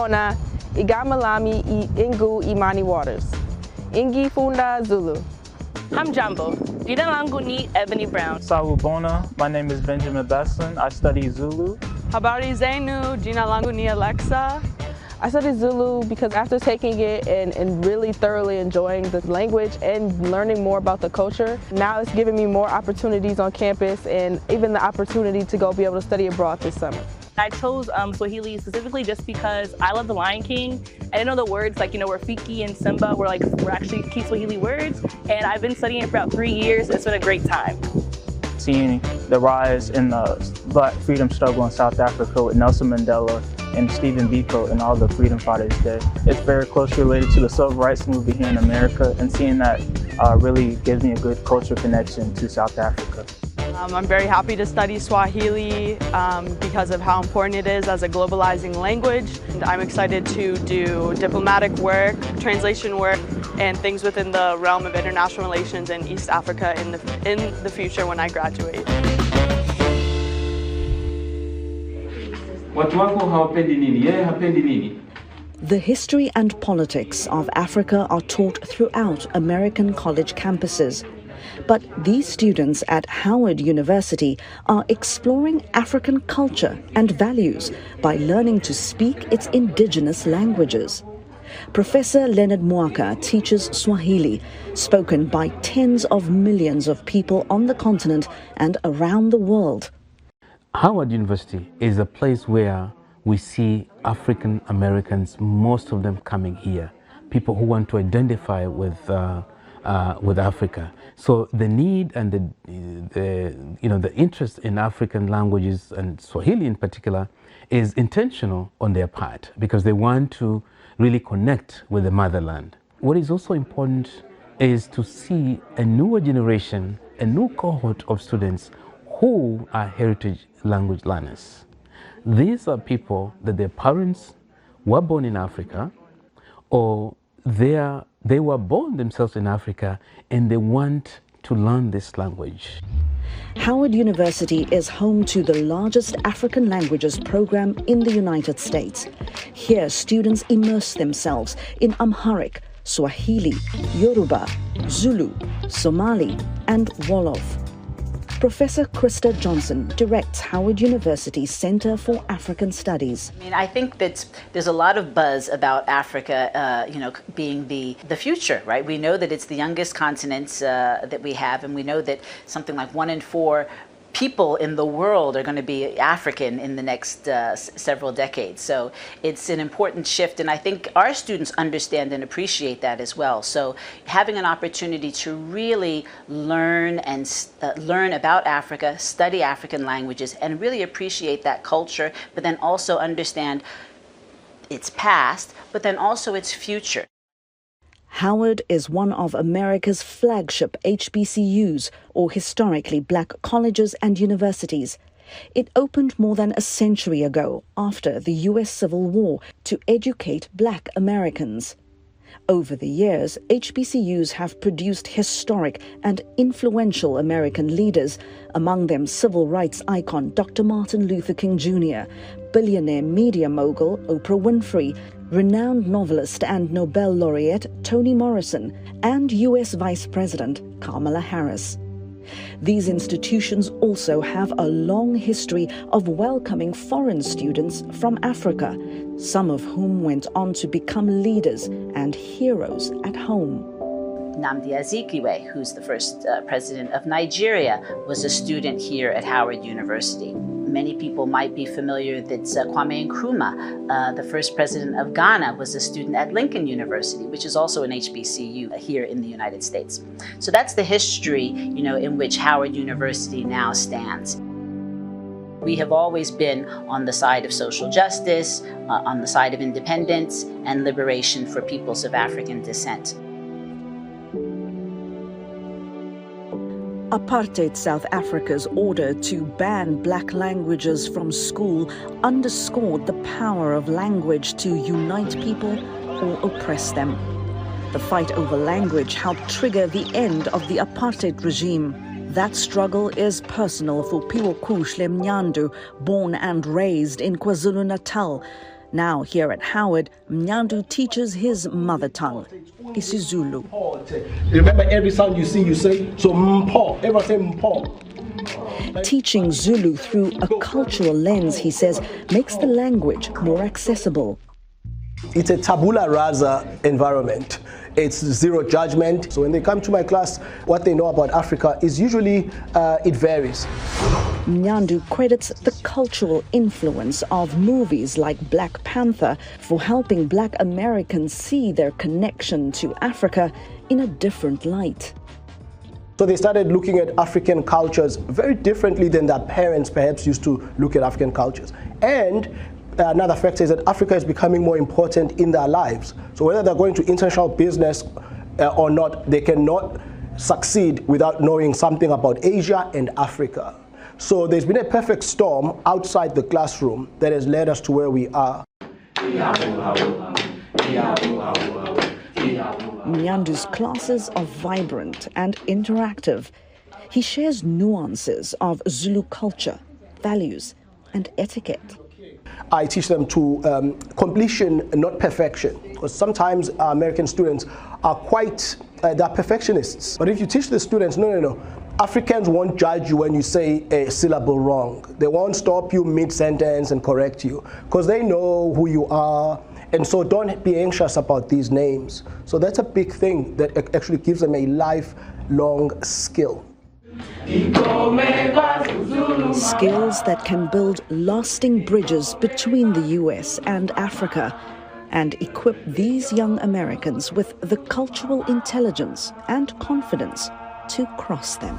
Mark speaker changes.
Speaker 1: Sawubona, Igamalami Ingu Imani Waters. Ingi Funda Zulu.
Speaker 2: Hamjambo, jina langu ni Ebony Brown.
Speaker 3: Sawubona, my name is Benjamin Besson. I study Zulu.
Speaker 4: Habari zenu, jina langu ni Alexa.
Speaker 1: I studied Zulu because after taking it and really thoroughly enjoying the language and learning more about the culture, now it's giving me more opportunities on campus and even the opportunity to go be able to study abroad this summer.
Speaker 2: I chose Swahili specifically just because I love The Lion King. I didn't know the words like, Rafiki and Simba were actually key Swahili words. And I've been studying it for about 3 years. It's been a great time.
Speaker 3: Seeing the rise in the Black freedom struggle in South Africa with Nelson Mandela and Stephen Biko and all the freedom fighters there. It's very closely related to the civil rights movement here in America, and seeing that really gives me a good cultural connection to South Africa.
Speaker 4: I'm very happy to study Swahili because of how important it is as a globalizing language. And I'm excited to do diplomatic work, translation work, and things within the realm of international relations in East Africa in the future when I graduate.
Speaker 5: The history and politics of Africa are taught throughout American college campuses. But these students at Howard University are exploring African culture and values by learning to speak its indigenous languages. Professor Leonard Mwaka teaches Swahili, spoken by tens of millions of people on the continent and around the world.
Speaker 6: Howard University is a place where we see African Americans, most of them coming here, people who want to identify with Africa. So the need and the interest in African languages and Swahili in particular is intentional on their part because they want to really connect with the motherland. What is also important is to see a newer generation, a new cohort of students who are heritage language learners. These are people that their parents were born in Africa, or they were born themselves in Africa and they want to learn this language.
Speaker 5: Howard University is home to the largest African languages program in the United States. Here, students immerse themselves in Amharic, Swahili, Yoruba, Zulu, Somali, and Wolof. Professor Krista Johnson directs Howard University's Center for African Studies.
Speaker 7: I think that there's a lot of buzz about Africa, being the future, right? We know that it's the youngest continent that we have, and we know that something like 1 in 4 people in the world are going to be African in the next several decades. So it's an important shift, and I think our students understand and appreciate that as well. So having an opportunity to really learn and learn about Africa, study African languages, and really appreciate that culture, but then also understand its past, but then also its future.
Speaker 5: Howard is one of America's flagship HBCUs, or historically black colleges and universities. It opened more than a century ago after the U.S. Civil War to educate black Americans. Over the years, HBCUs have produced historic and influential American leaders, among them civil rights icon Dr. Martin Luther King Jr., billionaire media mogul Oprah Winfrey, renowned novelist and Nobel laureate Toni Morrison, and U.S. Vice President Kamala Harris. These institutions also have a long history of welcoming foreign students from Africa, some of whom went on to become leaders and heroes at home.
Speaker 7: Nnamdi Azikiwe, who's the first president of Nigeria, was a student here at Howard University. Many people might be familiar that Kwame Nkrumah, the first president of Ghana, was a student at Lincoln University, which is also an HBCU here in the United States. So that's the history, in which Howard University now stands. We have always been on the side of social justice, on the side of independence and liberation for peoples of African descent.
Speaker 5: Apartheid South Africa's order to ban black languages from school underscored the power of language to unite people or oppress them. The fight over language helped trigger the end of the apartheid regime. That struggle is personal for Piwokuhle Mnyandu, born and raised in KwaZulu-Natal. Now here at Howard, Mnyandu teaches his mother tongue, isiZulu.
Speaker 8: Remember, every sound you see, you say, so mpo, everyone say mpo.
Speaker 5: Teaching Zulu through a cultural lens, he says, makes the language more accessible.
Speaker 8: It's a tabula rasa environment. It's zero judgment. So when they come to my class, what they know about Africa is usually, it varies.
Speaker 5: Mnyandu credits the cultural influence of movies like Black Panther for helping Black Americans see their connection to Africa in a different light.
Speaker 8: So they started looking at African cultures very differently than their parents perhaps used to look at African cultures. And another factor is that Africa is becoming more important in their lives. So whether they're going to international business or not, they cannot succeed without knowing something about Asia and Africa. So there's been a perfect storm outside the classroom that has led us to where we are.
Speaker 5: Mnyandu's classes are vibrant and interactive. He shares nuances of Zulu culture, values, and etiquette.
Speaker 8: I teach them to completion, not perfection. Because sometimes American students are quite, they're perfectionists. But if you teach the students, no, Africans won't judge you when you say a syllable wrong. They won't stop you mid-sentence and correct you because they know who you are. And so don't be anxious about these names. So that's a big thing that actually gives them a lifelong skill.
Speaker 5: Skills that can build lasting bridges between the US and Africa and equip these young Americans with the cultural intelligence and confidence to cross them.